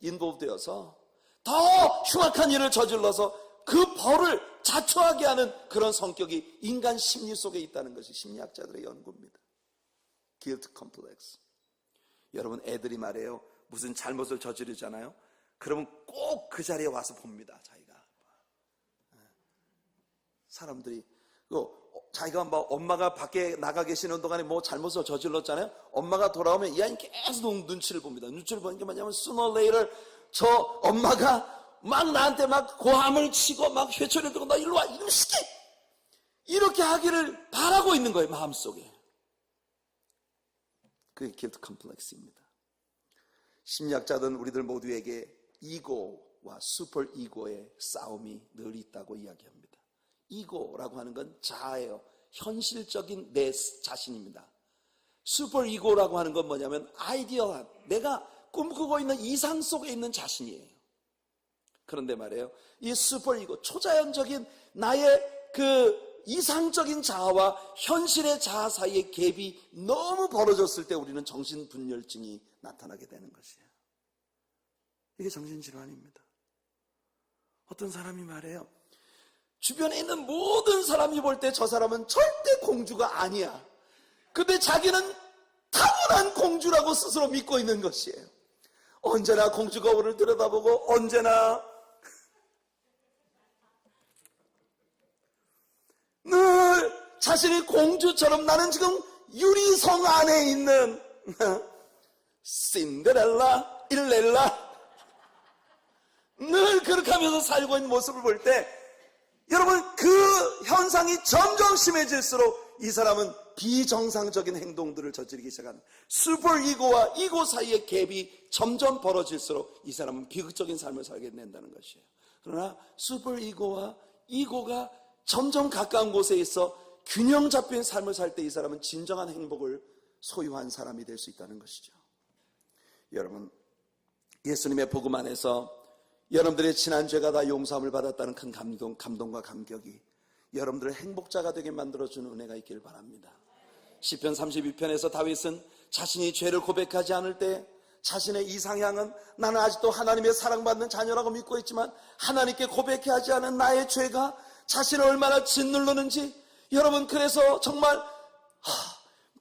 인볼브되어서 더 흉악한 일을 저질러서 그 벌을 자초하게 하는 그런 성격이 인간 심리 속에 있다는 것이 심리학자들의 연구입니다. guilt complex. 여러분, 애들이 말해요, 무슨 잘못을 저지르잖아요. 그러면 꼭 그 자리에 와서 봅니다. 자기가 사람들이 자기가 뭐 엄마가 밖에 나가 계시는 동안에 뭐 잘못을 저질렀잖아요. 엄마가 돌아오면 이 아이는 계속 눈치를 봅니다. 눈치를 보는 게 뭐냐면 sooner or later 저 엄마가 막 나한테 막 고함을 치고 막 회초리를 들고 너 일로 와 이놈 시키 이렇게 하기를 바라고 있는 거예요. 마음속에. 그게 guilt complex입니다. 심리학자들은 우리들 모두에게 이고와 슈퍼 이고의 싸움이 늘 있다고 이야기합니다. 이고라고 하는 건 자아예요. 현실적인 내 자신입니다. 슈퍼 이고라고 하는 건 뭐냐면 아이디어한, 내가 꿈꾸고 있는 이상 속에 있는 자신이에요. 그런데 말이에요, 이 슈퍼 이고, 초자연적인 나의 그 이상적인 자아와 현실의 자아 사이의 갭이 너무 벌어졌을 때 우리는 정신분열증이 나타나게 되는 것이에요. 이게 정신질환입니다. 어떤 사람이 말해요, 주변에 있는 모든 사람이 볼 때 저 사람은 절대 공주가 아니야. 근데 자기는 타고난 공주라고 스스로 믿고 있는 것이에요. 언제나 공주 거울을 들여다보고 언제나 늘 자신이 공주처럼 나는 지금 유리성 안에 있는 신데렐라, 일렐라, 늘 그렇게 하면서 살고 있는 모습을 볼 때 여러분 그 현상이 점점 심해질수록 이 사람은 비정상적인 행동들을 저지르기 시작하는 슈퍼 이고와 이고 사이의 갭이 점점 벌어질수록 이 사람은 비극적인 삶을 살게 된다는 것이에요. 그러나 슈퍼 이고와 이고가 점점 가까운 곳에 있어 균형 잡힌 삶을 살 때 이 사람은 진정한 행복을 소유한 사람이 될 수 있다는 것이죠. 여러분, 예수님의 복음 안에서 여러분들의 지난 죄가 다 용서함을 받았다는 큰 감동과 감격이 여러분들을 행복자가 되게 만들어주는 은혜가 있기를 바랍니다. 시편 32편에서 다윗은 자신이 죄를 고백하지 않을 때 자신의 이상향은 나는 아직도 하나님의 사랑받는 자녀라고 믿고 있지만 하나님께 고백하지 않은 나의 죄가 자신을 얼마나 짓누르는지 여러분, 그래서 정말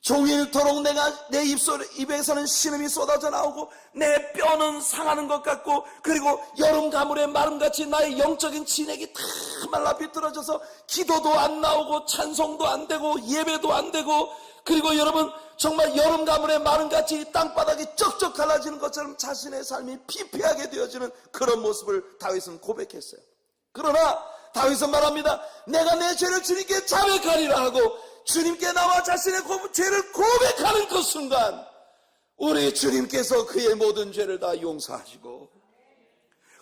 종일토록 내 입에서는 신음이 쏟아져 나오고 내 뼈는 상하는 것 같고 그리고 여름 가물의 마름같이 나의 영적인 진액이 다 말라 비틀어져서 기도도 안 나오고 찬송도 안 되고 예배도 안 되고 그리고 여러분 정말 여름 가물의 마름같이 땅바닥이 쩍쩍 갈라지는 것처럼 자신의 삶이 피폐하게 되어지는 그런 모습을 다윗은 고백했어요. 그러나 다윗은 말합니다. 내가 내 죄를 주님께 자백하리라 하고 주님께 나와 자신의 죄를 고백하는 그 순간 우리 주님께서 그의 모든 죄를 다 용서하시고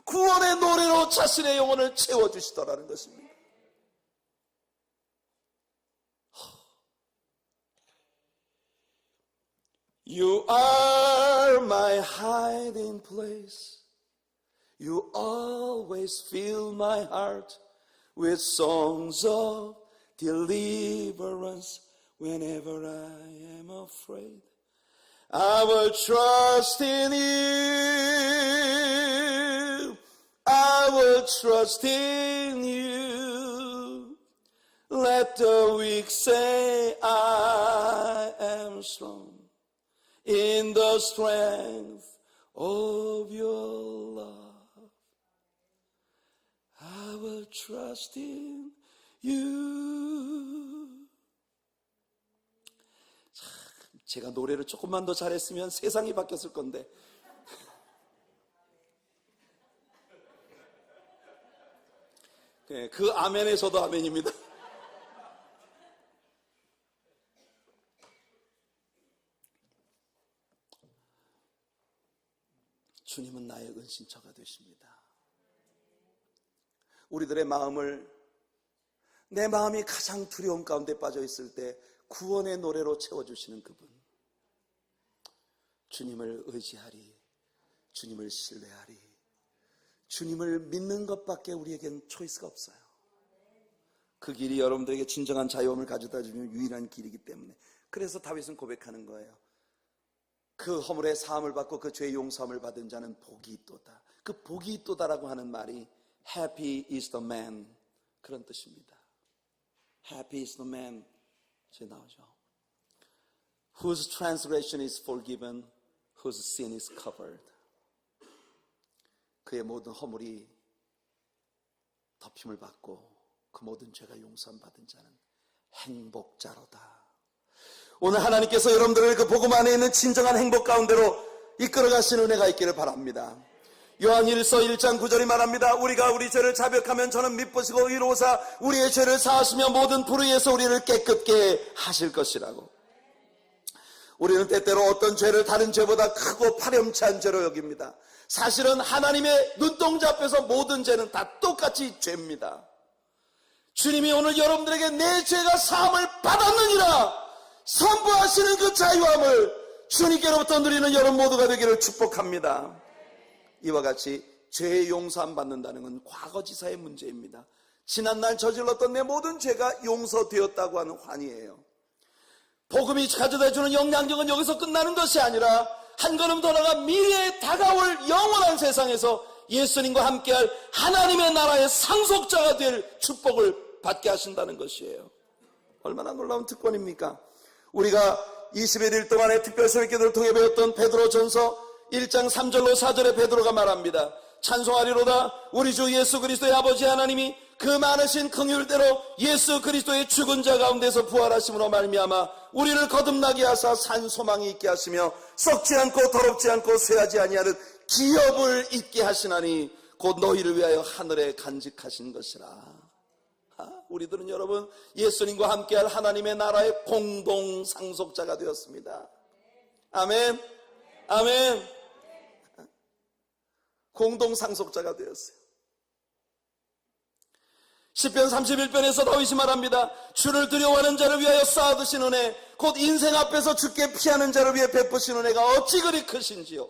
구원의 노래로 자신의 영혼을 채워주시더라는 것입니다. You are my hiding place. You always fill my heart with songs of deliverance whenever I am afraid. I will trust in you. I will trust in you. Let the weak say I am strong in the strength of your love. I will trust in you. 제가 노래를 조금만 더 잘했으면 세상이 바뀌었을 건데 그 아멘에서도 아멘입니다. 주님은 나의 은신처가 되십니다. 우리들의 마음을 내 마음이 가장 두려움 가운데 빠져 있을 때 구원의 노래로 채워주시는 그분, 주님을 의지하리, 주님을 신뢰하리, 주님을 믿는 것밖에 우리에겐 초이스가 없어요. 그 길이 여러분들에게 진정한 자유함을 가져다 주는 유일한 길이기 때문에 그래서 다윗은 고백하는 거예요. 그 허물의 사함을 받고 그 죄의 용서함을 받은 자는 복이 있도다. 그 복이 있도다라고 하는 말이 Happy is the man, 그런 뜻입니다. Happy is the man, 제 나오죠. Whose transgression is forgiven, whose sin is covered. 그의 모든 허물이 덮임을 받고 그 모든 죄가 용서함 받은 자는 행복자로다. 오늘 하나님께서 여러분들을 그 복음 안에 있는 진정한 행복 가운데로 이끌어 가시는 은혜가 있기를 바랍니다. 요한 1서 1장 9절이 말합니다. 우리가 우리 죄를 자백하면 저는 미쁘시고 의로우사 우리의 죄를 사하시며 모든 불의에서 우리를 깨끗게 하실 것이라고. 우리는 때때로 어떤 죄를 다른 죄보다 크고 파렴치한 죄로 여깁니다. 사실은 하나님의 눈동자 앞에서 모든 죄는 다 똑같이 죄입니다. 주님이 오늘 여러분들에게 내 죄가 사함을 받았느니라 선포하시는 그 자유함을 주님께로부터 누리는 여러분 모두가 되기를 축복합니다. 이와 같이 죄의 용서함 받는다는 건 과거지사의 문제입니다. 지난날 저질렀던 내 모든 죄가 용서되었다고 하는 환희예요. 복음이 가져다주는 영향력은 여기서 끝나는 것이 아니라 한 걸음 더 나아가 미래에 다가올 영원한 세상에서 예수님과 함께할 하나님의 나라의 상속자가 될 축복을 받게 하신다는 것이에요. 얼마나 놀라운 특권입니까? 우리가 21일 동안의 특별 새벽기도를 통해 배웠던 베드로전서 1장 3절로 4절에 베드로가 말합니다. 찬송하리로다 우리 주 예수 그리스도의 아버지 하나님이 그 많으신 긍휼대로 예수 그리스도의 죽은 자 가운데서 부활하심으로 말미암아 우리를 거듭나게 하사 산 소망이 있게 하시며 썩지 않고 더럽지 않고 쇠하지 아니하는 기업을 있게 하시나니 곧 너희를 위하여 하늘에 간직하신 것이라. 우리들은 여러분 예수님과 함께할 하나님의 나라의 공동 상속자가 되었습니다. 아멘. 아멘. 공동 상속자가 되었어요. 시편 31편에서 다윗이 말합니다. 주를 두려워하는 자를 위하여 쌓아두신 은혜, 곧 인생 앞에서 주께 피하는 자를 위해 베푸신 은혜가 어찌 그리 크신지요.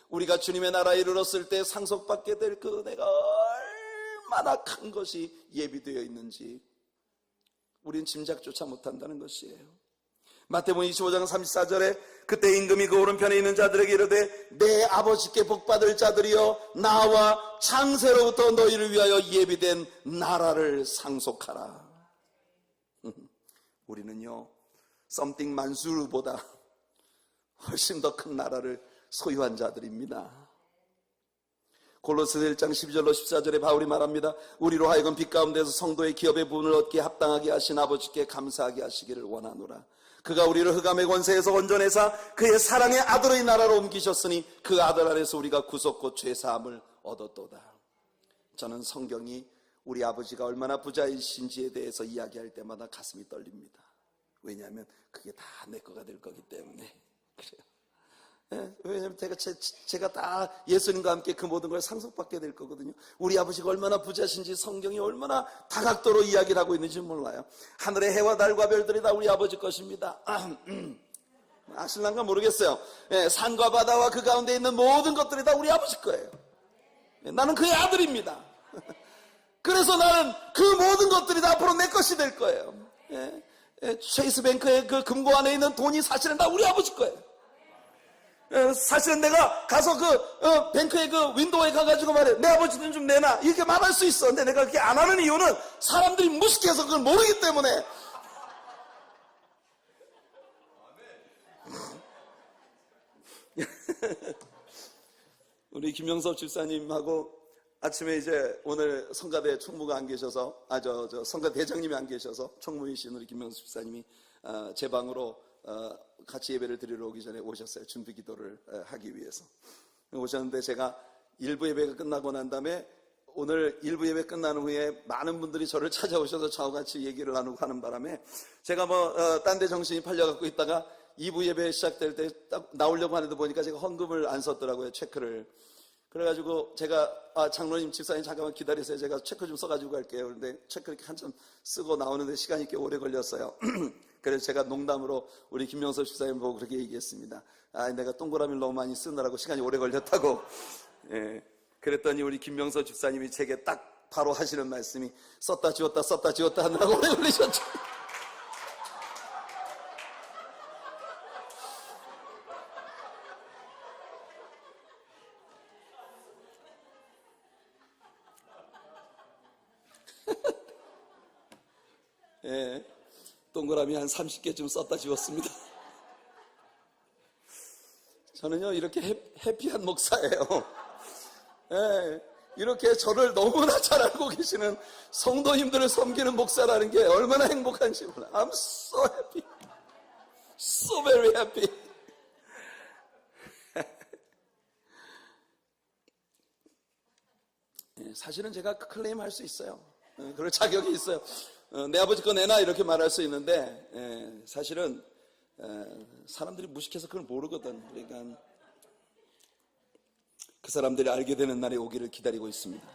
우리가 주님의 나라에 이르렀을 때 상속받게 될 그 은혜가 얼마나 큰 것이 예비되어 있는지 우린 짐작조차 못한다는 것이에요. 마태복음 25장 34절에 그때 임금이 그 오른편에 있는 자들에게 이르되 내 아버지께 복받을 자들이여 나와 창세로부터 너희를 위하여 예비된 나라를 상속하라. 우리는요 썸띵 만수르보다 훨씬 더 큰 나라를 소유한 자들입니다. 골로새서 1장 12절로 14절에 바울이 말합니다. 우리로 하여금 빛 가운데서 성도의 기업의 부분을 얻기에 합당하게 하신 아버지께 감사하게 하시기를 원하노라. 그가 우리를 흑암의 권세에서 건져내사 그의 사랑의 아들의 나라로 옮기셨으니 그 아들 안에서 우리가 구속 곧 죄사함을 얻었도다. 저는 성경이 우리 아버지가 얼마나 부자이신지에 대해서 이야기할 때마다 가슴이 떨립니다. 왜냐하면 그게 다 내 거가 될 거기 때문에 그래요. 왜냐하면 제가 다 예수님과 함께 그 모든 걸 상속받게 될 거거든요. 우리 아버지가 얼마나 부자신지 성경이 얼마나 다각도로 이야기를 하고 있는지 몰라요. 하늘의 해와 달과 별들이 다 우리 아버지 것입니다. 아실랑가 모르겠어요. 산과 바다와 그 가운데 있는 모든 것들이 다 우리 아버지 거예요. 나는 그의 아들입니다. 그래서 나는 그 모든 것들이 다 앞으로 내 것이 될 거예요. 체이스뱅크의 그 금고 안에 있는 돈이 사실은 다 우리 아버지 거예요. 사실은 내가 가서 그 뱅크의 그 윈도우에 가가지고 말해 내 아버지 돈 좀 내놔 이렇게 말할 수 있어. 근데 내가 그렇게 안 하는 이유는 사람들이 무식해서 그걸 모르기 때문에. 우리 김영섭 집사님하고 아침에 이제 오늘 성가대 총무가 안 계셔서 저 성가대 대장님이 안 계셔서 총무이신 우리 김영섭 집사님이 제 방으로 같이 예배를 드리러 오기 전에 오셨어요. 준비 기도를 하기 위해서 오셨는데 제가 1부 예배가 끝나고 난 다음에 오늘 1부 예배 끝난 후에 많은 분들이 저를 찾아오셔서 저와 같이 얘기를 나누고 하는 바람에 제가 딴 데 정신이 팔려갖고 있다가 2부 예배 시작될 때 딱 나오려고 하는데 보니까 제가 헌금을 안 썼더라고요. 체크를. 그래가지고 제가 장로님 집사님 잠깐만 기다리세요. 제가 체크 좀 써가지고 갈게요. 그런데 체크 이렇게 한참 쓰고 나오는데 시간이 꽤 오래 걸렸어요. 그래서 제가 농담으로 우리 김명섭 집사님 보고 그렇게 얘기했습니다. 내가 동그라미를 너무 많이 쓰느라고 시간이 오래 걸렸다고. 그랬더니 우리 김명섭 집사님이 제게 딱 바로 하시는 말씀이 썼다 지웠다 하느라고 오래 걸리셨죠. 동그라미 한 30개쯤 썼다 지웠습니다. 저는요 이렇게 해피한 목사예요. 이렇게 저를 너무나 잘 알고 계시는 성도님들을 섬기는 목사라는 게 얼마나 행복한지 몰라요. I'm so happy. So very happy. 사실은 제가 클레임 할 수 있어요. 그럴 자격이 있어요. 내 아버지 거 내놔 이렇게 말할 수 있는데 사실은 사람들이 무식해서 그걸 모르거든. 그러니까 그 사람들이 알게 되는 날이 오기를 기다리고 있습니다.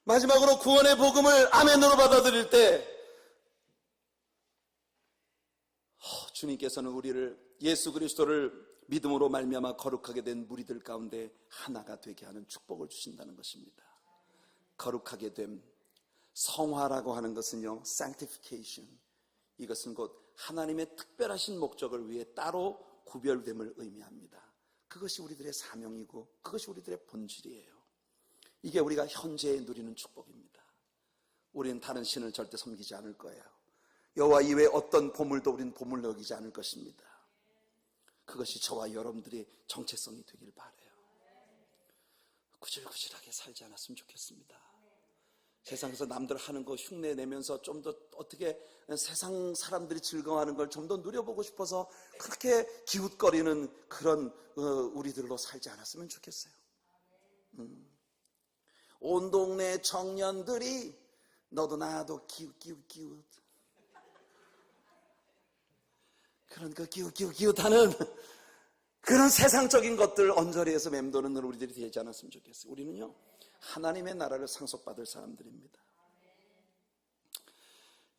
마지막으로 구원의 복음을 아멘으로 받아들일 때 주님께서는 우리를 예수 그리스도를 믿음으로 말미암아 거룩하게 된 무리들 가운데 하나가 되게 하는 축복을 주신다는 것입니다. 거룩하게 됨, 성화라고 하는 것은요, sanctification. 이것은 곧 하나님의 특별하신 목적을 위해 따로 구별됨을 의미합니다. 그것이 우리들의 사명이고 그것이 우리들의 본질이에요. 이게 우리가 현재에 누리는 축복입니다. 우리는 다른 신을 절대 섬기지 않을 거예요. 여호와 이외에 어떤 보물도 우리는 보물로 여기지 않을 것입니다. 그것이 저와 여러분들의 정체성이 되길 바라요. 구질구질하게 살지 않았으면 좋겠습니다. 세상에서 남들 하는 거 흉내 내면서 좀 더 어떻게 세상 사람들이 즐거워하는 걸 좀 더 누려보고 싶어서 그렇게 기웃거리는 그런 우리들로 살지 않았으면 좋겠어요. 온 동네 청년들이 너도 나도 기웃 그런 그 기웃하는 그런 세상적인 것들 언저리에서 맴도는 우리들이 되지 않았으면 좋겠어요. 우리는요, 하나님의 나라를 상속받을 사람들입니다.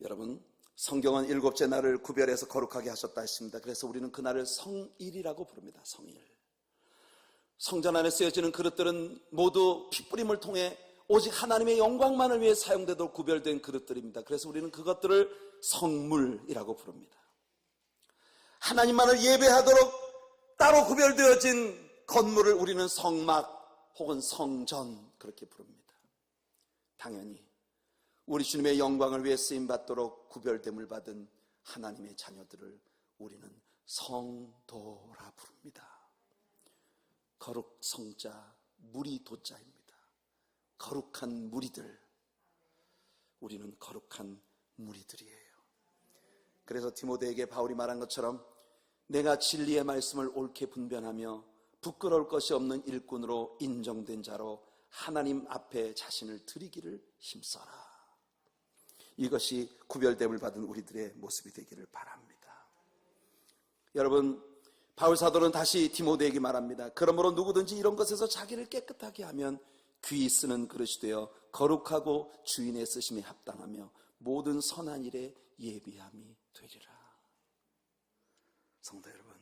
여러분, 성경은 일곱째 날을 구별해서 거룩하게 하셨다 했습니다. 그래서 우리는 그날을 성일이라고 부릅니다. 성일. 성전 안에 쓰여지는 그릇들은 모두 핏부림을 통해 오직 하나님의 영광만을 위해 사용되도록 구별된 그릇들입니다. 그래서 우리는 그것들을 성물이라고 부릅니다. 하나님만을 예배하도록 따로 구별되어진 건물을 우리는 성막 혹은 성전 그렇게 부릅니다. 당연히 우리 주님의 영광을 위해 쓰임받도록 구별됨을 받은 하나님의 자녀들을 우리는 성도라 부릅니다. 거룩 성자, 무리 도자입니다. 거룩한 무리들, 우리는 거룩한 무리들이에요. 그래서 디모데에게 바울이 말한 것처럼 내가 진리의 말씀을 옳게 분별하며 부끄러울 것이 없는 일꾼으로 인정된 자로 하나님 앞에 자신을 드리기를 힘써라. 이것이 구별됨을 받은 우리들의 모습이 되기를 바랍니다. 여러분, 바울 사도는 다시 디모데에게 말합니다. 그러므로 누구든지 이런 것에서 자기를 깨끗하게 하면 귀 쓰는 그릇이 되어 거룩하고 주인의 쓰심에 합당하며 모든 선한 일에 예비함이 되리라. 성도 여러분,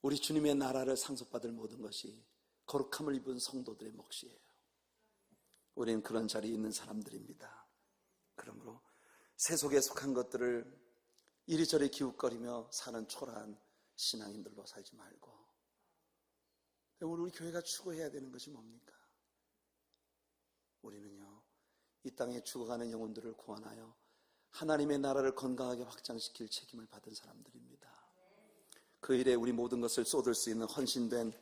우리 주님의 나라를 상속받을 모든 것이 거룩함을 입은 성도들의 몫이에요. 우리는 그런 자리에 있는 사람들입니다. 그러므로 세속에 속한 것들을 이리저리 기웃거리며 사는 초라한 신앙인들로 살지 말고, 우리 교회가 추구해야 되는 것이 뭡니까? 우리는요, 이 땅에 죽어가는 영혼들을 구원하여 하나님의 나라를 건강하게 확장시킬 책임을 받은 사람들입니다. 그 일에 우리 모든 것을 쏟을 수 있는 헌신된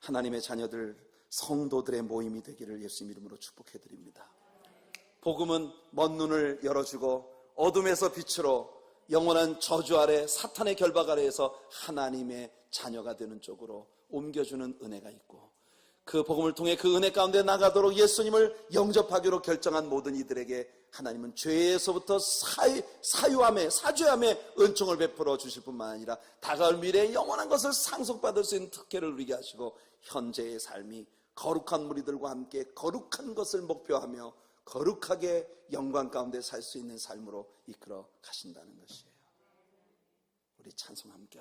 하나님의 자녀들, 성도들의 모임이 되기를 예수님 이름으로 축복해드립니다. 복음은 먼 눈을 열어주고 어둠에서 빛으로 영원한 저주 아래 사탄의 결박 아래에서 하나님의 자녀가 되는 쪽으로 옮겨주는 은혜가 있고, 그 복음을 통해 그 은혜 가운데 나가도록 예수님을 영접하기로 결정한 모든 이들에게 하나님은 죄에서부터 사죄함에 은총을 베풀어 주실 뿐만 아니라 다가올 미래에 영원한 것을 상속받을 수 있는 특혜를 누리게 하시고, 현재의 삶이 거룩한 무리들과 함께 거룩한 것을 목표하며 거룩하게 영광 가운데 살 수 있는 삶으로 이끌어 가신다는 것이에요. 우리 찬송 함께